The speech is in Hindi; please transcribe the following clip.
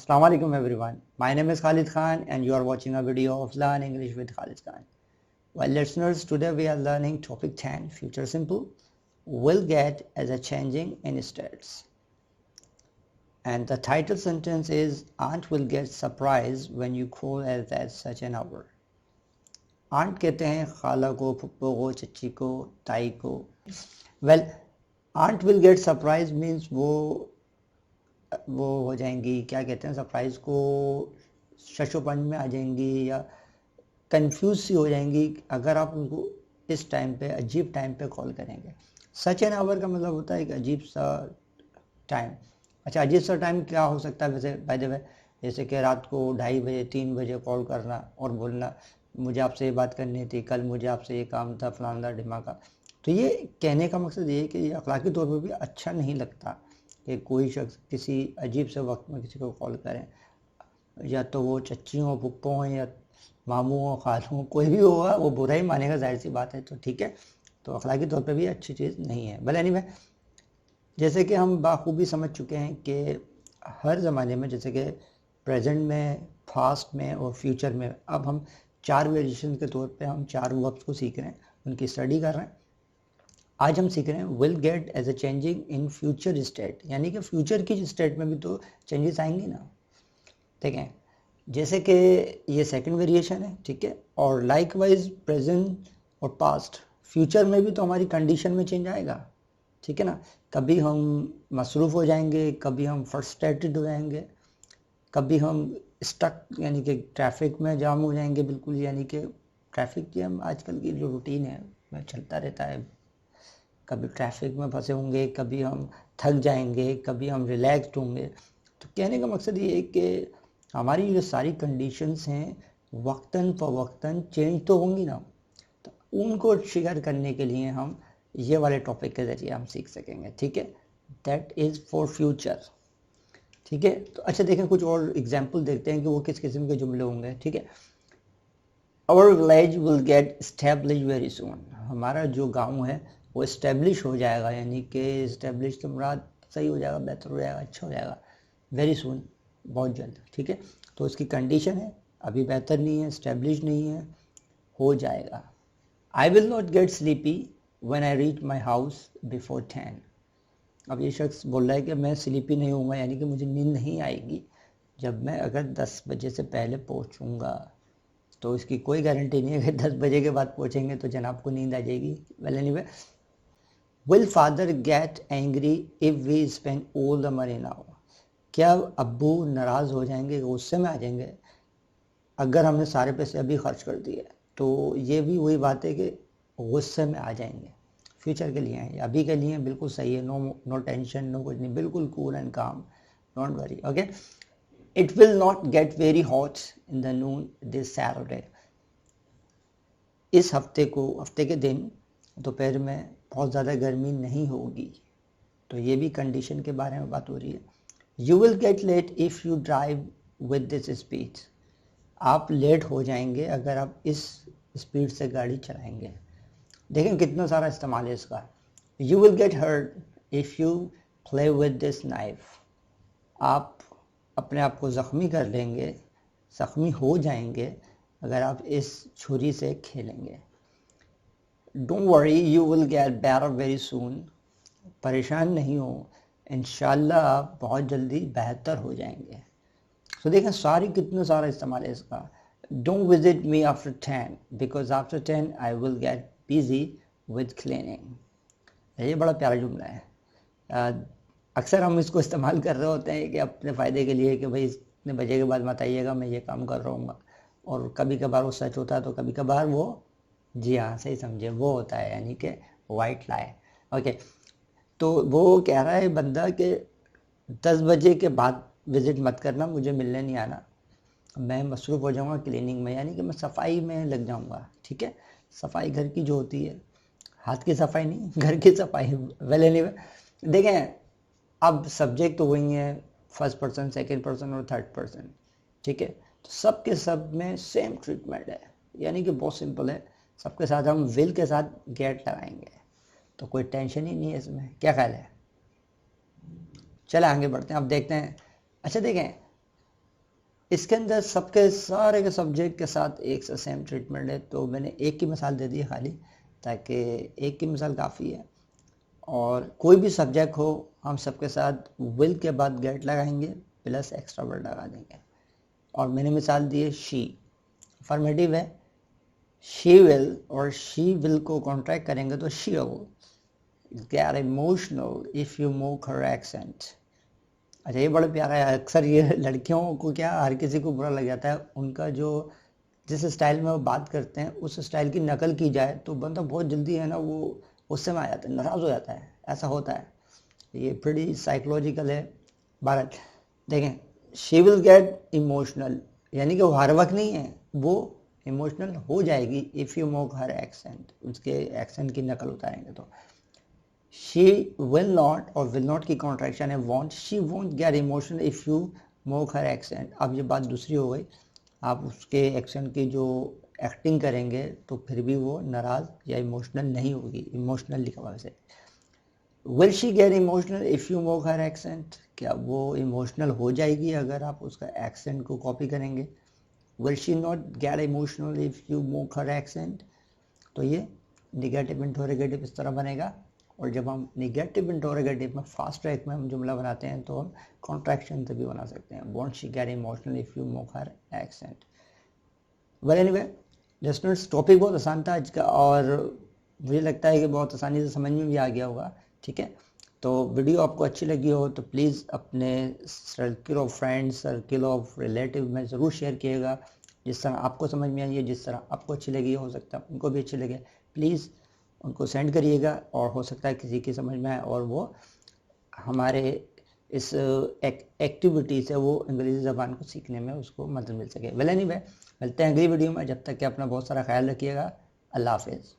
Assalamu alaikum everyone. My name is Khalid Khan and you are watching a video of Learn English with Khalid Khan. Well listeners, today we are learning topic 10, future simple, will get as a changing in states. And the title sentence is Aunt will get surprised when you call at such an hour. Aunt कहते हैं खाला को, फुप्पो को, चच्ची को, ताई को. Well, aunt will get surprised means वो हो जाएंगी, क्या कहते हैं, सरप्राइज को शशोपंज में आ जाएंगी या कंफ्यूज सी हो जाएंगी अगर आप उनको इस टाइम पे, अजीब टाइम पे कॉल करेंगे. सच एन आवर का मतलब होता है कि अजीब सा टाइम. अच्छा, अजीब सा टाइम क्या हो सकता है वैसे बाय द वे? जैसे कि रात को 2:30 बजे 3 बजे कॉल करना और बोलना मुझे आपसे ये बात करनी थी, कल मुझे आपसे ये काम था, फलाना ढिमाका. तो ये कहने का मकसद ये है कि ये अखलाकी तौर पर भी अच्छा नहीं लगता कि कोई शख्स किसी अजीब से वक्त में किसी को कॉल करें, या तो वो चच्ची हो, पुप्पो हो, या मामू हो, खालू हो, कोई भी होगा वो बुरा ही मानेगा, जाहिर सी बात है. तो ठीक है, तो अखलाकी तौर पे भी अच्छी चीज़ नहीं है. भले एनीवे, जैसे कि हम बाखूबी समझ चुके हैं कि हर ज़माने में, जैसे कि प्रेजेंट में, पास्ट में और फ्यूचर में, अब हम 4 वेरिएशन के तौर पे हम 4 वर्ब्स को सीख रहे हैं, उनकी स्टडी कर रहे हैं. आज हम सीख रहे हैं will get as a changing in future state, यानी कि फ्यूचर की स्टेट में भी तो चेंजेस आएंगी ना. ठीक है, जैसे कि ये सेकंड वेरिएशन है, ठीक है, और लाइकवाइज प्रेजेंट और पास्ट, फ्यूचर में भी तो हमारी कंडीशन में चेंज आएगा. ठीक है ना, कभी हम मसरूफ़ हो जाएंगे, कभी हम फ्रस्ट्रेटेड हो जाएंगे, कभी हम स्टक यानी कि ट्रैफिक में जाम हो जाएंगे बिल्कुल, यानी कि ट्रैफिक की हम आजकल की जो रूटीन है वह चलता रहता है. कभी ट्रैफिक में फंसे होंगे, कभी हम थक जाएंगे, कभी हम रिलैक्स्ड होंगे. तो कहने का मकसद ये है कि हमारी जो सारी कंडीशंस हैं वक्तन फ़वक्तन चेंज तो होंगी ना. तो उनको शेयर करने के लिए हम ये वाले टॉपिक के ज़रिए हम सीख सकेंगे. ठीक है, दैट इज़ फॉर फ्यूचर. ठीक है, तो अच्छा देखें, कुछ और एग्जाम्पल देखते हैं कि वो किस किस्म के जुमले होंगे. ठीक है, our village will get establish very soon. हमारा जो गाँव है वो इस्टेब्लिश हो जाएगा, यानी कि इस्टेब्लिश तो मुराद सही हो जाएगा, बेहतर हो जाएगा, अच्छा हो जाएगा. वेरी सून, बहुत जल्द. ठीक है, तो उसकी कंडीशन है अभी बेहतर नहीं है, इस्टेब्लिश नहीं है, हो जाएगा. I will not gate sleepy when I reach my house before 10. अब ये शख्स बोल रहा है कि मैं स्लीपी नहीं होऊंगा, यानी कि मुझे नींद नहीं आएगी जब मैं अगर 10 बजे से पहले पहुंचूंगा. तो इसकी कोई गारंटी नहीं है कि 10 बजे के बाद पहुंचेंगे तो जनाब को नींद आ जाएगी. Well anyway, will father get angry if we spend all the money now. क्या अब्बू नाराज़ हो जाएंगे, गुस्से में आ जाएंगे अगर हमने सारे पैसे अभी खर्च कर दिए? तो ये भी वही बात है कि गुस्से में आ जाएंगे. फ्यूचर के लिए हैं, अभी के लिए बिल्कुल सही है. नो टेंशन, नो कुछ नहीं, बिल्कुल कूल एंड काम, don't worry. Okay, it will not get very hot in the Noon this Saturday. इस हफ्ते के दिन दोपहर में बहुत ज़्यादा गर्मी नहीं होगी. तो ये भी कंडीशन के बारे में बात हो रही है. You will get late if you drive with this speed. आप लेट हो जाएंगे अगर आप इस स्पीड से गाड़ी चलाएंगे. देखें कितना सारा इस्तेमाल है इसका. You will get hurt if you play with this knife. आप अपने आप को ज़ख्मी कर लेंगे, ज़ख्मी हो जाएंगे अगर आप इस छुरी से खेलेंगे. Don't worry, you will get better very soon. परेशान नहीं हो, इंशाल्लाह आप बहुत जल्दी बेहतर हो जाएंगे. तो देखें सारी कितना सारा इस्तेमाल है इसका. Don't visit me after 10 because after 10 I will get busy with cleaning. ये बड़ा प्यारा जुमला है. अक्सर हम इसको इस्तेमाल कर रहे होते हैं कि अपने फ़ायदे के लिए कि भाई इतने बजे के बाद मत आइएगा, मैं ये काम कर रहा हूँ. और कभी कभार वो सच होता है, तो कभी कभार वो, जी हाँ सही समझे, वो होता है, यानी कि वाइट लाई. ओके, तो वो कह रहा है बंदा कि 10 बजे के बाद विज़िट मत करना, मुझे मिलने नहीं आना, मैं मसरूफ़ हो जाऊँगा क्लीनिंग में, यानी कि मैं सफाई में लग जाऊँगा. ठीक है, सफाई घर की जो होती है, हाथ की सफाई नहीं, घर की सफाई. वेल एनीवे, देखें अब सब्जेक्ट तो वही है, फर्स्ट पर्सन, सेकंड पर्सन और थर्ड पर्सन. ठीक है, तो सब के सब में सेम ट्रीटमेंट है, यानी कि बहुत सिंपल है. सबके साथ हम विल के साथ गेट लगाएंगे, तो कोई टेंशन ही नहीं है इसमें. क्या ख्याल है? चले आगे बढ़ते हैं, अब देखते हैं. अच्छा देखें, इसके अंदर सबके सारे के सब्जेक्ट के साथ एक से सेम ट्रीटमेंट है, तो मैंने एक की मिसाल दे दी है खाली, ताकि एक की मिसाल काफ़ी है। और कोई भी सब्जेक्ट हो, हम सबके साथ विल के बाद गेट लगाएंगे प्लस एक्स्ट्रा वर्ड लगा देंगे। और मैंने मिसाल दी है शी, अफर्मेटिव है, शी विल, और शी विल को कॉन्ट्रैक्ट करेंगे तो she will get emotional if you move her accent. अच्छा, ये बड़ा प्यारा है। अक्सर ये लड़कियों को क्या, हर किसी को बुरा लग जाता है, उनका जो जिस स्टाइल में वो बात करते हैं उस स्टाइल की नकल की जाए तो बंदा बहुत जल्दी है ना वो गुस्से में आ जाता है, नाराज़ हो जाता है, ऐसा होता है। ये प्रीटी साइकोलॉजिकल है। भारत देखें, शी विल गेट इमोशनल, यानी कि वो हर वक्त नहीं है, वो इमोशनल हो जाएगी if you mock her accent, उसके एक्सेंट की नकल उतारेंगे तो। शी विल नॉट, और विल नॉट की कॉन्ट्रैक्शन है won't, she won't get emotional if you mock her accent. अब ये बात दूसरी हो गई, आप उसके एक्सेंट की जो एक्टिंग करेंगे तो फिर भी वो नाराज़ या इमोशनल नहीं होगी, इमोशनल लिखा हुआ से। Will she get emotional if you mock her accent, क्या वो इमोशनल हो जाएगी अगर आप उसका एक्सेंट को कॉपी करेंगे। Will she not get emotional if you mock her accent, तो ये निगेटिव इंटरोगेटिव इस तरह बनेगा। और जब हम निगेटिव इंटरोगेटिव में फास्ट ट्रैक में हम जुमला बनाते हैं तो हम कॉन्ट्रैक्शन से भी बना सकते हैं, won't she get emotional if you mock her accent. Well anyway listeners, topic बहुत आसान था आज का, और मुझे लगता है कि बहुत आसानी से समझ में भी आ गया होगा। ठीक है, तो वीडियो आपको अच्छी लगी हो तो प्लीज़ अपने circle of friends, circle of relative में ज़रूर शेयर कीजिएगा, जिस तरह आपको समझ में आई है, जिस तरह आपको अच्छी लगी, हो सकता है उनको भी अच्छी लगे, प्लीज़ उनको सेंड करिएगा, और हो सकता है किसी की समझ में आए और वो हमारे इस एक्टिविटी से वो अंग्रेज़ी ज़बान को सीखने में उसको मदद मिल सके। वेल एनीवे, मिलते हैं अगली वीडियो में, जब तक कि अपना बहुत सारा ख्याल रखिएगा। अल्लाह हाफिज़।